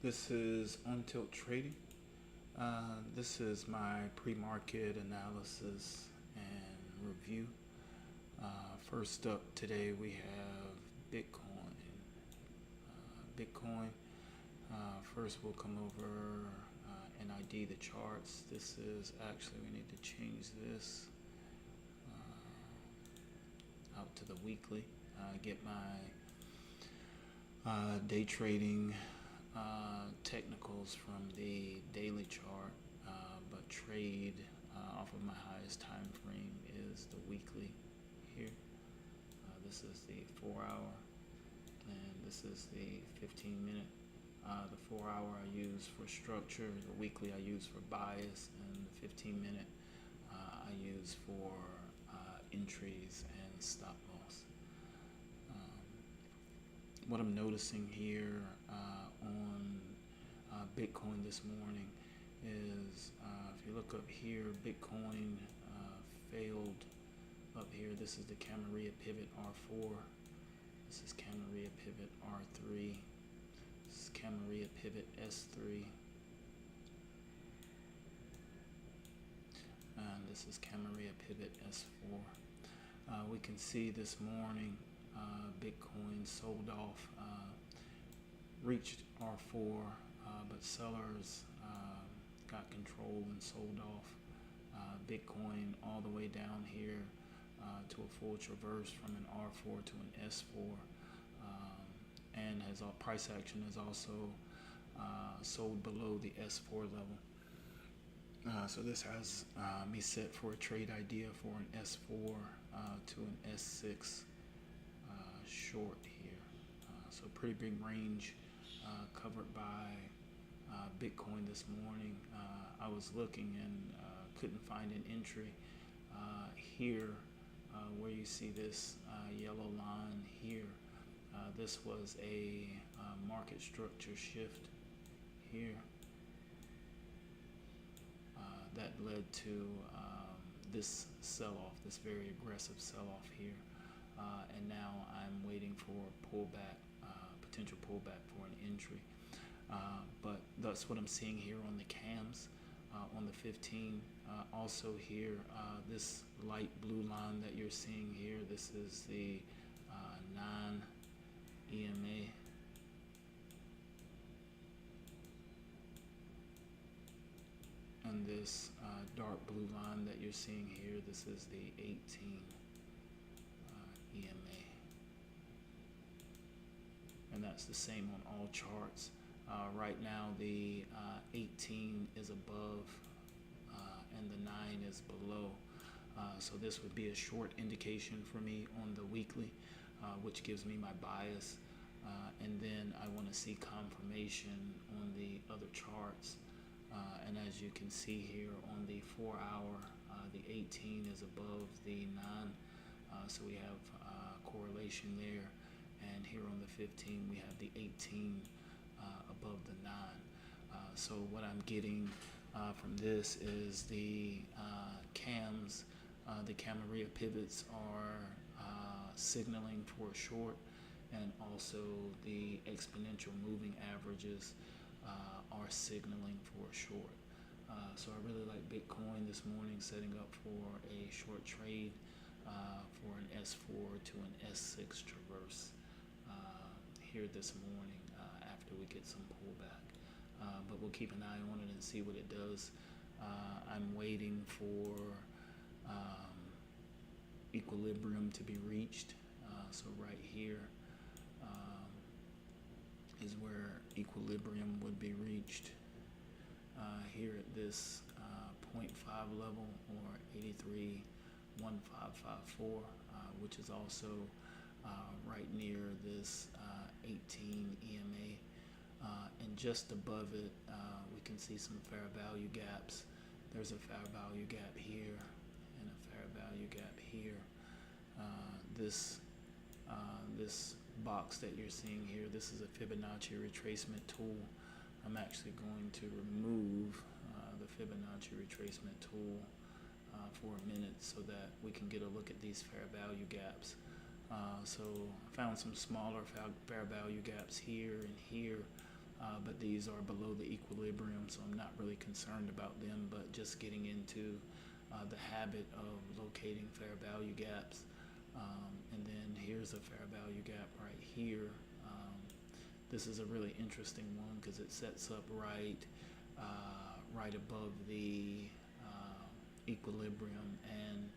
This is On Tilt Trading. This is my pre-market analysis and review. First up today we have Bitcoin. First we'll come over and ID the charts. This is actually, we need to change this out to the weekly. Get my day trading technicals from the daily chart, but trade off of my highest time frame is the weekly here. This is the 4 hour and this is the 15-minute. The 4 hour I use for structure, the weekly I use for bias, and the 15-minute I use for entries and stop loss. What I'm noticing here on Bitcoin this morning is if you look up here, Bitcoin failed up here. This is the Camarilla pivot R4. This is Camarilla pivot R3. This is Camarilla pivot S3. And this is Camarilla pivot S4. We can see this morning Bitcoin sold off, reached R4, but sellers got control and sold off Bitcoin all the way down here to a full traverse from an R4 to an S4, and has price action has also sold below the S4 level. So this has me set for a trade idea for an S4 to an S6 short here. So pretty big range covered by Bitcoin this morning. I was looking and couldn't find an entry here where you see this yellow line here. This was a market structure shift here that led to this sell-off, this very aggressive sell-off here. And now I'm waiting for a pullback, potential pullback for an entry. But that's what I'm seeing here on the cams, on the 15. Also here, this light blue line that you're seeing here, this is the 9 EMA. And this dark blue line that you're seeing here, this is the 18 EMA. And that's the same on all charts. Right now the 18 is above and the 9 is below. So this would be a short indication for me on the weekly, which gives me my bias. And then I want to see confirmation on the other charts. And as you can see here on the 4 hour, the 18 is above the 9. So we have correlation there. And here on the 15, we have the 18 above the 9. So what I'm getting from this is the cams, the Camarilla pivots are signaling for a short, and also the exponential moving averages are signaling for a short. So I really like Bitcoin this morning, setting up for a short trade for an S4 to an S6 traverse here this morning after we get some pullback. But we'll keep an eye on it and see what it does. I'm waiting for equilibrium to be reached. So right here is where equilibrium would be reached. Here at this 0.5 level, or 83.1554, which is also right near this 18 EMA. And just above it, we can see some fair value gaps. There's a fair value gap here and a fair value gap here. This box that you're seeing here, this is a Fibonacci retracement tool. I'm actually going to remove the Fibonacci retracement tool for a minute so that we can get a look at these fair value gaps. So I found some smaller fair value gaps here and here but these are below the equilibrium, so I'm not really concerned about them, but just getting into the habit of locating fair value gaps. And then here's a fair value gap right here. This is a really interesting one because it sets up right above the equilibrium and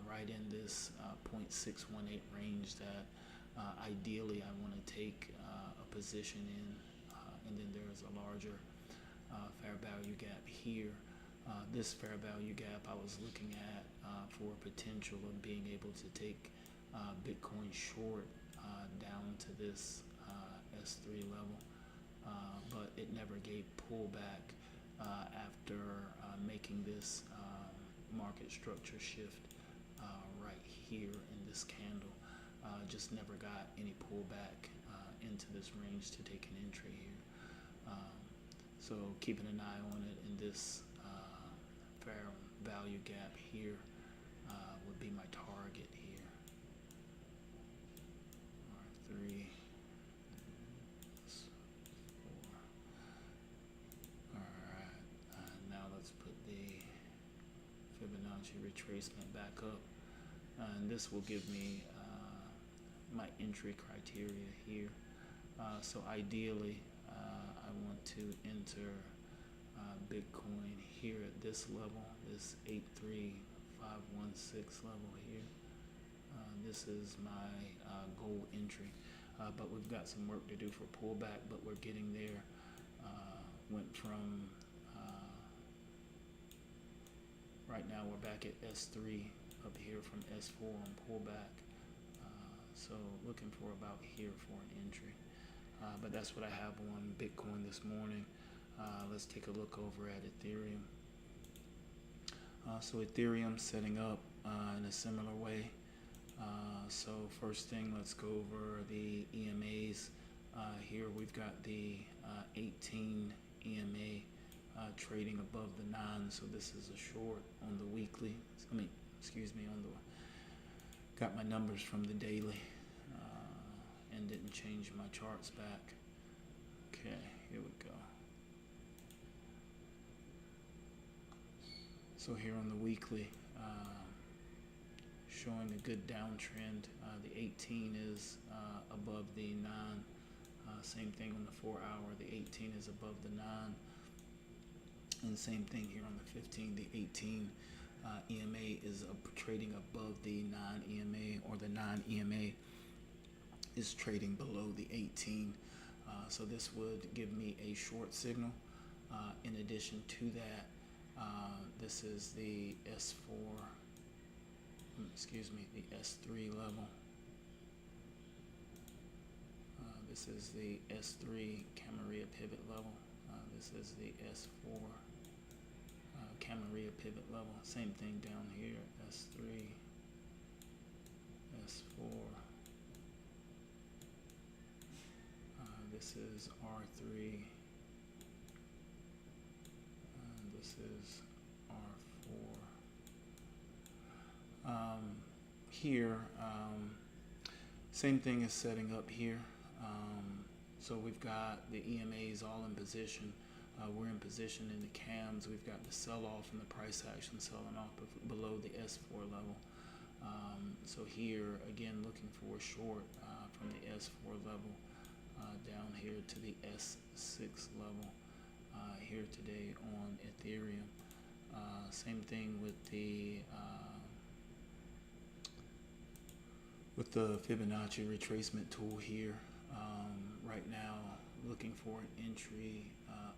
right in this 0.618 range that ideally I want to take a position in. And then there's a larger fair value gap here. This fair value gap I was looking at for potential of being able to take Bitcoin short down to this S3 level, but it never gave pullback after making this market structure shift right here in this candle. Just never got any pullback into this range to take an entry here. So keeping an eye on it in this fair value gap here would be my target here. R3, 4. Alright, now let's put the Fibonacci retracement back up. And this will give me my entry criteria here. So ideally, I want to enter Bitcoin here at this level, this 83516 level here. This is my goal entry, but we've got some work to do for pullback, but we're getting there. Went from right now we're back at S3 up here from S4 on pullback. So looking for about here for an entry. But that's what I have on Bitcoin this morning. Let's take a look over at Ethereum. So Ethereum setting up in a similar way. So first thing, let's go over the EMAs. Here we've got the 18 EMA trading above the 9. So this is a short on the weekly. Got my numbers from the daily. And didn't change my charts back. Okay, here we go. So here on the weekly, showing a good downtrend. The 18 is above the 9. Same thing on the 4 hour. The 18 is above the 9. And same thing here on the 15. The 18 EMA is trading above the 9 EMA, or the 9 EMA is trading below the 18. So this would give me a short signal. In addition to that, this is the the S3 level. This is the S3 Camarilla pivot level. This is the S4 Camarilla pivot level. Same thing down here, S3, S4. This is R3, and this is R4. Here, same thing is setting up here. So we've got the EMAs all in position. We're in position in the cams. We've got the sell-off and the price action selling off below the S4 level. So here, again, looking for a short from the S4 level down here to the S6 level here today on Ethereum. Same thing with the Fibonacci retracement tool here. Right now, looking for an entry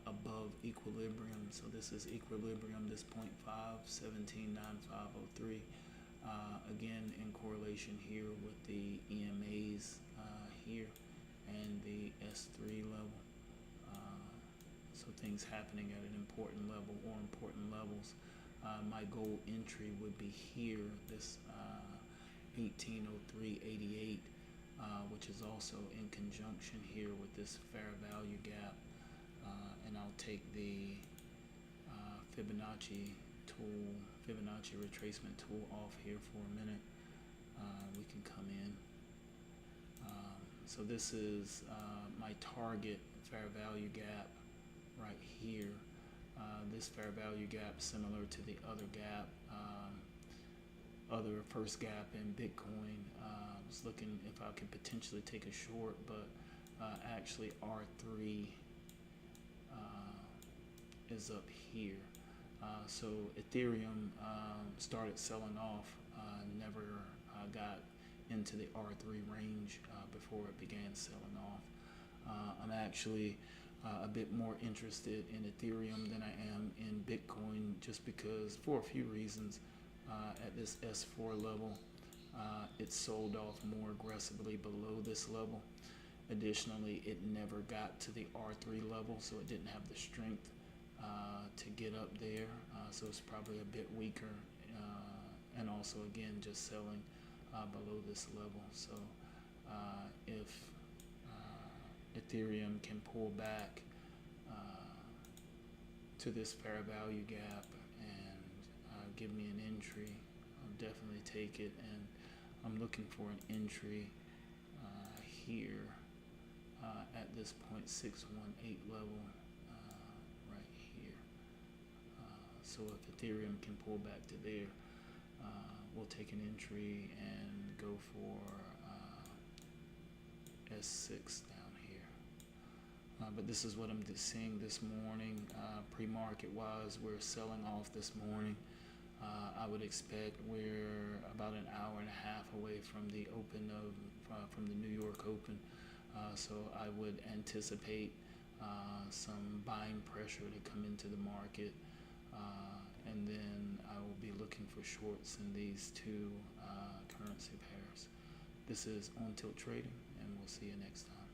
above equilibrium. So this is equilibrium, this 0.5179503. Again, in correlation here with the EMAs here and the S3 level. So things happening at an important level or important levels. My goal entry would be here, this 1803.88, which is also in conjunction here with this fair value gap. And I'll take the Fibonacci retracement tool off here for a minute. We can come in. So this is my target fair value gap right here. This fair value gap similar to the other gap, other first gap in Bitcoin. I was looking if I could potentially take a short, but actually R3 is up here. So Ethereum started selling off, never got into the R3 range before it began selling off. I'm actually a bit more interested in Ethereum than I am in Bitcoin, just because, for a few reasons. At this S4 level, it sold off more aggressively below this level. Additionally, it never got to the R3 level, so it didn't have the strength to get up there, so it's probably a bit weaker, and also again just selling below this level. So if Ethereum can pull back to this fair value gap and give me an entry, I'll definitely take it. And I'm looking for an entry here at this 0.618 level right here. So if Ethereum can pull back to there, we'll take an entry and go for S6 down here. But this is what I'm seeing this morning. Pre-market wise, we're selling off this morning. I would expect we're about an hour and a half away from the open from the New York Open. So I would anticipate some buying pressure to come into the market, and then I will be looking for shorts in these two currency pairs. This is On Tilt Trading, and we'll see you next time.